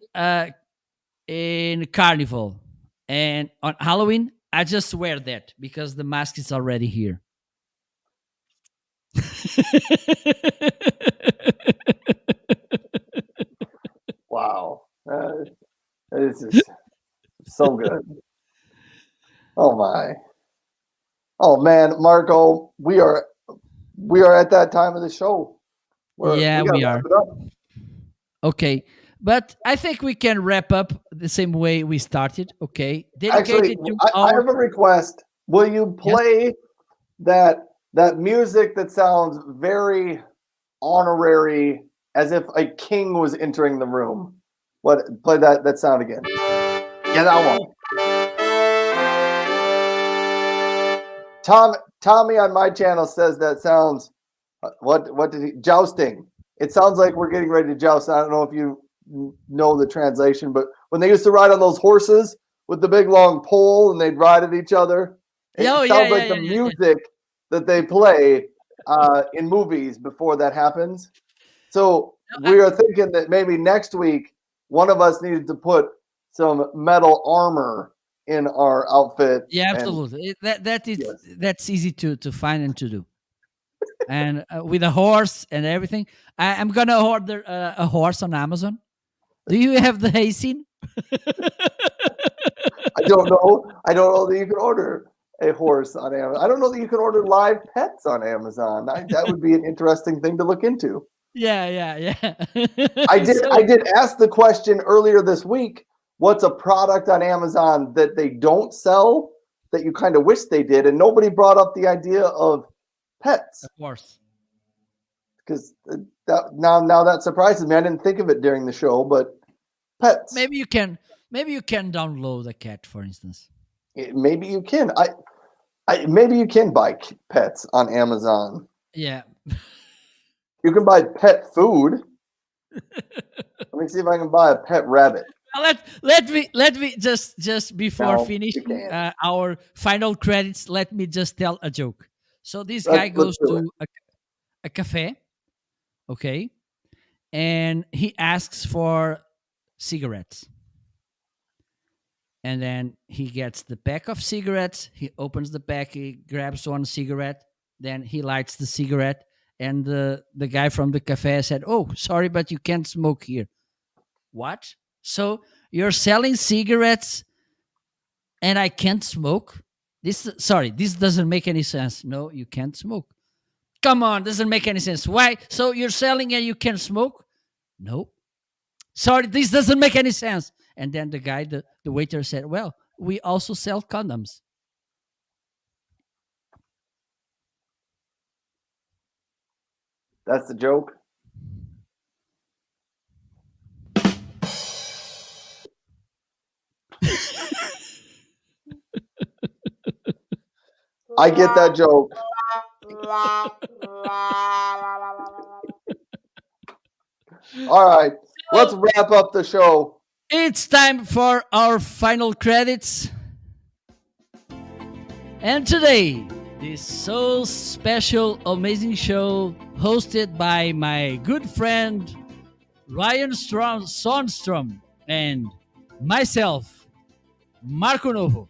Carnival and on Halloween, I just wear that because the mask is already here. Wow, this is so good. Oh my. Oh man, Marco, we are at that time of the show where Yeah, we gotta we wrap are. it up. Okay. But I think we can wrap up the same way we started. Okay. Actually, Dedicated to I our. have a request. Will you Yes. play that music that sounds very honorary, as if a king was entering the room? What? Play that sound again. Yeah, that one. Tommy on my channel says that sounds. What did he jousting? It sounds like we're getting ready to joust. I don't know if you know the translation, but when they used to ride on those horses with the big long pole and they'd ride at each other, Yeah, oh, it yeah, sounds yeah, like the yeah, yeah, yeah. music that they play in movies before that happens. So No, we are thinking that maybe next week one of us needed to put some metal armor in our outfit. yeah, And absolutely. That is yes, that's easy to find and to do. And with a horse and everything, I'm gonna order a horse on Amazon. Do you have the hay scene? I don't know. I don't know that you can order a horse on Amazon. I don't know that you can order live pets on Amazon. That would be an interesting thing to look into. Yeah, yeah, I yeah. did So I did ask the question earlier this week, what's a product on Amazon that they don't sell that you kind of wish they did? And nobody brought up the idea of pets of course. because now that surprises me. I didn't think of it during the show, but pets. Maybe you can download a cat, for instance. Maybe you can. Maybe you can buy pets on Amazon. Yeah. You can buy pet food. Let me see if I can buy a pet rabbit. Let me just before No, you finishing can't. our final credits, let me just tell a joke. So this guy Let's goes do it. to a cafe, okay, and he asks for cigarettes, And then he gets the pack of cigarettes. He opens the pack. He grabs one cigarette. Then he lights the cigarette. And the guy from the cafe said, "Oh, sorry, but you can't smoke here." What? So you're selling cigarettes and I can't smoke? This doesn't make any sense. No, you can't smoke. Come on, doesn't make any sense. Why? So you're selling and you can't smoke? No. Sorry, this doesn't make any sense. And then the guy, the waiter said, "Well, we also sell condoms." That's the joke. I get that joke. All right, let's wrap up the show. It's time for our final credits. And today, this so special, amazing show hosted by my good friend Ryan Sonstrom and myself, Marco Novo.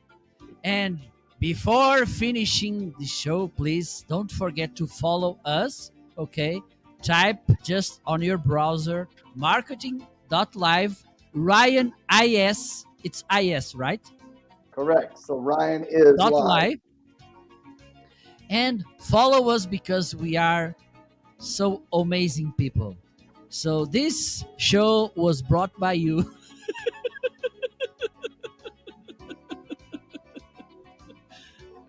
And before finishing the show, please don't forget to follow us, okay? Type just on your browser marketing.live Ryan IS. It's IS, right? Correct. So Ryan is Dot live. live. And follow us because we are so amazing people. So this show was brought by you.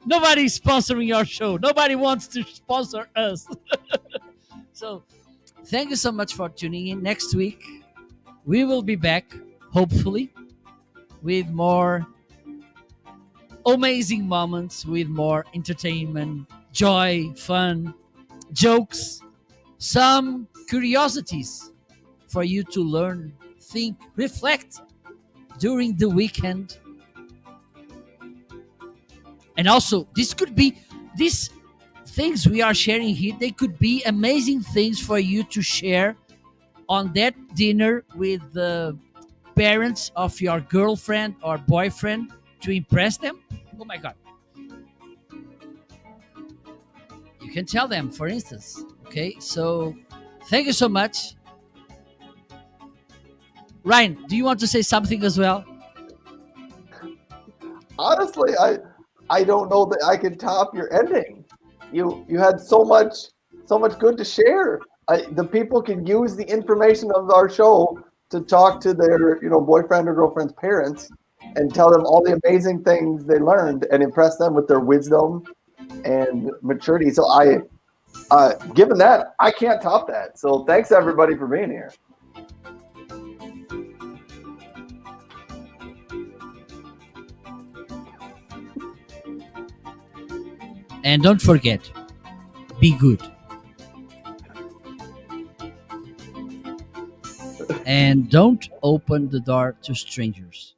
Nobody's sponsoring our show. Nobody wants to sponsor us. So thank you so much for tuning in. Next week, we will be back, hopefully, with more amazing moments, with more entertainment, joy, fun, jokes, some curiosities for you to learn, think, reflect during the weekend. And also, these things we are sharing here, they could be amazing things for you to share on that dinner with the parents of your girlfriend or boyfriend to impress them. Oh my God. You can tell them, for instance. Okay, so thank you so much. Ryan, do you want to say something as well? Honestly, I don't know that I can top your ending. You had so much good to share. The people can use the information of our show to talk to their boyfriend or girlfriend's parents and tell them all the amazing things they learned and impress them with their wisdom and maturity. So given that, I can't top that. So thanks everybody for being here. And don't forget, be good. And don't open the door to strangers.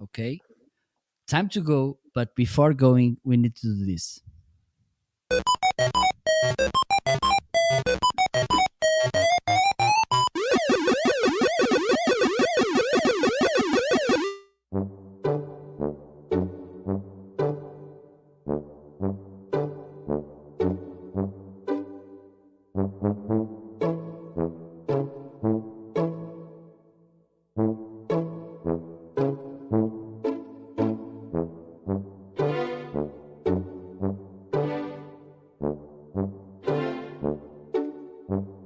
Okay? Time to go, but before going, we need to do this.